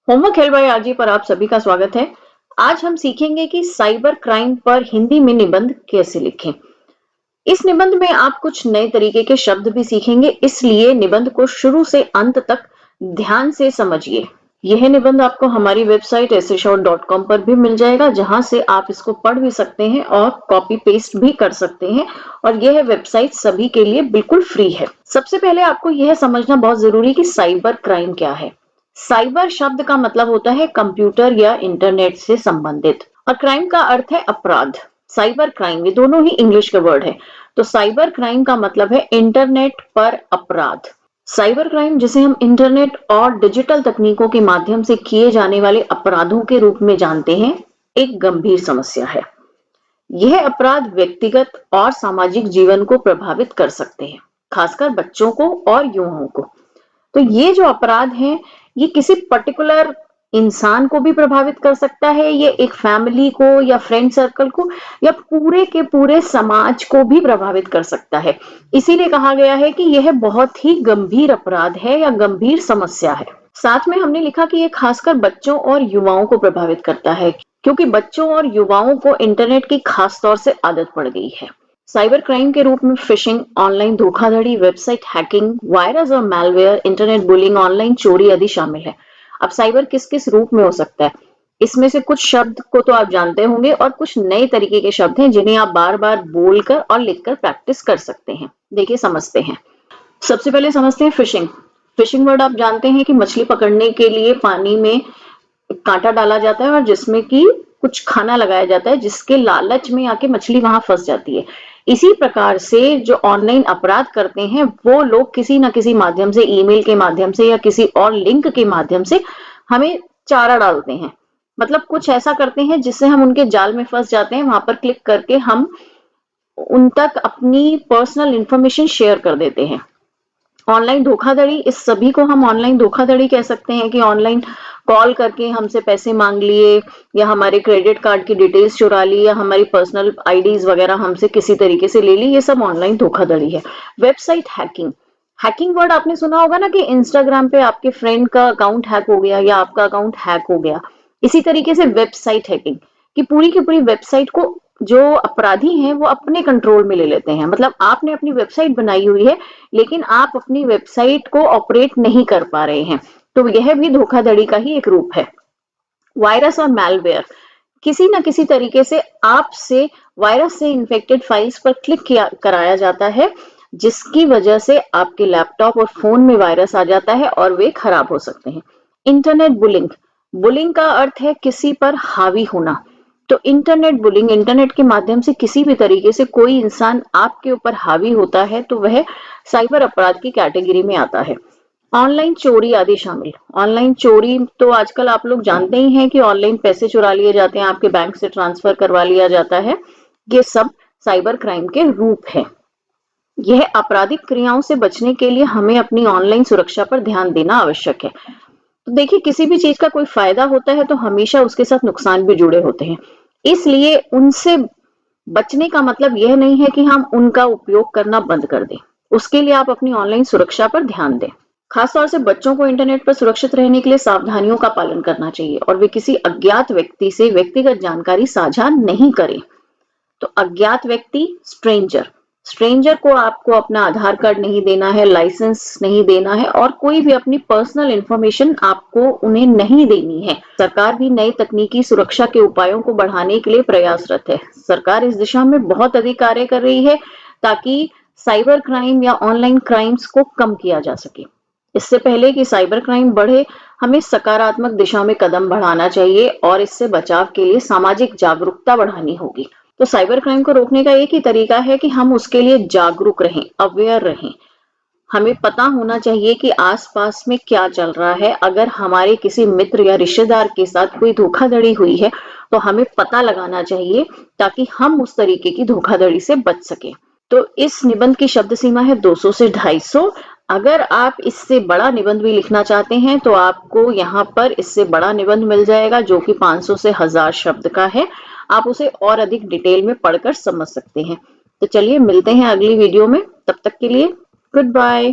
Homework help by RG पर आप सभी का स्वागत है। आज हम सीखेंगे कि साइबर क्राइम पर हिंदी में निबंध कैसे लिखें। इस निबंध में आप कुछ नए तरीके के शब्द भी सीखेंगे, इसलिए निबंध को शुरू से अंत तक ध्यान से समझिए। यह निबंध आपको हमारी वेबसाइट essayshort.com पर भी मिल जाएगा, जहां से आप इसको पढ़ भी सकते हैं और कॉपी पेस्ट भी कर सकते हैं। और यह वेबसाइट सभी के लिए बिल्कुल फ्री है। सबसे पहले आपको यह समझना बहुत जरूरी है कि साइबर क्राइम क्या है। साइबर शब्द का मतलब होता है कंप्यूटर या इंटरनेट से संबंधित, और क्राइम का अर्थ है अपराध। साइबर क्राइम, ये दोनों ही इंग्लिश के वर्ड है। तो साइबर क्राइम का मतलब है इंटरनेट पर अपराध। साइबर क्राइम, जिसे हम इंटरनेट और डिजिटल तकनीकों के माध्यम से किए जाने वाले अपराधों के रूप में जानते हैं, एक गंभीर समस्या है। यह अपराध व्यक्तिगत और सामाजिक जीवन को प्रभावित कर सकते हैं, खासकर बच्चों को और युवाओं को। तो ये जो अपराध है, ये किसी पर्टिकुलर इंसान को भी प्रभावित कर सकता है, ये एक फैमिली को या फ्रेंड सर्कल को या पूरे के पूरे समाज को भी प्रभावित कर सकता है। इसीलिए कहा गया है कि यह बहुत ही गंभीर अपराध है या गंभीर समस्या है। साथ में हमने लिखा कि ये खासकर बच्चों और युवाओं को प्रभावित करता है, क्योंकि बच्चों और युवाओं को इंटरनेट की खास तौर से आदत पड़ गई है। साइबर क्राइम के रूप में फिशिंग, ऑनलाइन धोखाधड़ी, वेबसाइट हैकिंग, वायरस और मैलवेयर, इंटरनेट बुलिंग, ऑनलाइन चोरी आदि शामिल है। अब साइबर किस किस रूप में हो सकता है, इसमें से कुछ शब्द को तो आप जानते होंगे और कुछ नए तरीके के शब्द हैं जिन्हें आप बार बार बोलकर और लिखकर प्रैक्टिस कर सकते हैं। देखिए, समझते हैं। सबसे पहले समझते हैं फिशिंग। फिशिंग वर्ड आप जानते हैं कि मछली पकड़ने के लिए पानी में कांटा डाला जाता है और जिसमें कि कुछ खाना लगाया जाता है, जिसके लालच में आके मछली वहां फंस जाती है। इसी प्रकार से जो ऑनलाइन अपराध करते हैं, वो लोग किसी ना किसी माध्यम से, ईमेल के माध्यम से या किसी और लिंक के माध्यम से हमें चारा डालते हैं। मतलब कुछ ऐसा करते हैं जिससे हम उनके जाल में फंस जाते हैं। वहां पर क्लिक करके हम उन तक अपनी पर्सनल इंफॉर्मेशन शेयर कर देते हैं। ऑनलाइन धोखाधड़ी, इस सभी को हम ऑनलाइन धोखाधड़ी कह सकते हैं कि ऑनलाइन कॉल करके हमसे पैसे मांग लिए, या हमारे क्रेडिट कार्ड की डिटेल्स चुरा ली, या हमारी पर्सनल आईडीज वगैरह हमसे किसी तरीके से ले ली। ये सब ऑनलाइन धोखाधड़ी है। Website hacking. हैकिंग वर्ड आपने सुना होगा ना, कि इंस्टाग्राम पे आपके फ्रेंड का अकाउंट हैक हो गया या आपका अकाउंट हैक हो गया। इसी तरीके से वेबसाइट हैकिंग, कि पूरी की पूरी वेबसाइट को जो अपराधी हैं वो अपने कंट्रोल में ले लेते हैं। मतलब आपने अपनी वेबसाइट बनाई हुई है, लेकिन आप अपनी वेबसाइट को ऑपरेट नहीं कर पा रहे हैं, तो यह भी धोखाधड़ी का ही एक रूप है। वायरस और मैलवेयर, किसी ना किसी तरीके से आपसे वायरस से इन्फेक्टेड फाइल्स पर क्लिक किया कराया जाता है, जिसकी वजह से आपके लैपटॉप और फोन में वायरस आ जाता है और वे खराब हो सकते हैं। Internet bullying. बुलिंग का अर्थ है किसी पर हावी होना। तो इंटरनेट बुलिंग, इंटरनेट के माध्यम से किसी भी तरीके से कोई इंसान आपके ऊपर हावी होता है, तो वह साइबर अपराध की कैटेगरी में आता है। ऑनलाइन चोरी आदि शामिल। ऑनलाइन चोरी तो आजकल आप लोग जानते ही हैं कि ऑनलाइन पैसे चुरा लिए जाते हैं, आपके बैंक से ट्रांसफर करवा लिया जाता है। ये सब साइबर क्राइम के रूप है। यह आपराधिक क्रियाओं से बचने के लिए हमें अपनी ऑनलाइन सुरक्षा पर ध्यान देना आवश्यक है। तो देखिए, किसी भी चीज का कोई फायदा होता है तो हमेशा उसके साथ नुकसान भी जुड़े होते हैं। इसलिए उनसे बचने का मतलब यह नहीं है कि हम उनका उपयोग करना बंद कर दें। उसके लिए आप अपनी ऑनलाइन सुरक्षा पर ध्यान दें। खासतौर से बच्चों को इंटरनेट पर सुरक्षित रहने के लिए सावधानियों का पालन करना चाहिए, और वे किसी अज्ञात व्यक्ति से व्यक्तिगत जानकारी साझा नहीं करें। तो अज्ञात व्यक्ति, स्ट्रेंजर। स्ट्रेंजर को आपको अपना आधार कार्ड नहीं देना है, लाइसेंस नहीं देना है, और कोई भी अपनी पर्सनल इंफॉर्मेशन आपको उन्हें नहीं देनी है। सरकार भी नई तकनीकी सुरक्षा के उपायों को बढ़ाने के लिए प्रयासरत है। सरकार इस दिशा में बहुत अधिक कार्य कर रही है, ताकि साइबर क्राइम या ऑनलाइन क्राइम्स को कम किया जा सके। इससे पहले कि साइबर क्राइम बढ़े, हमें सकारात्मक दिशा में कदम बढ़ाना चाहिए और इससे बचाव के लिए सामाजिक जागरूकता बढ़ानी होगी। तो साइबर क्राइम को रोकने का एक ही तरीका है कि हम उसके लिए जागरूक रहें, अवेयर रहें। हमें पता होना चाहिए कि आसपास में क्या चल रहा है। अगर हमारे किसी मित्र या रिश्तेदार के साथ कोई धोखाधड़ी हुई है, तो हमें पता लगाना चाहिए, ताकि हम उस तरीके की धोखाधड़ी से बच सके। तो इस निबंध की शब्द सीमा है 200 से 250। अगर आप इससे बड़ा निबंध भी लिखना चाहते हैं, तो आपको यहाँ पर इससे बड़ा निबंध मिल जाएगा, जो कि 500 से 1000 शब्द का है। आप उसे और अधिक डिटेल में पढ़कर समझ सकते हैं। तो चलिए, मिलते हैं अगली वीडियो में। तब तक के लिए गुड बाय।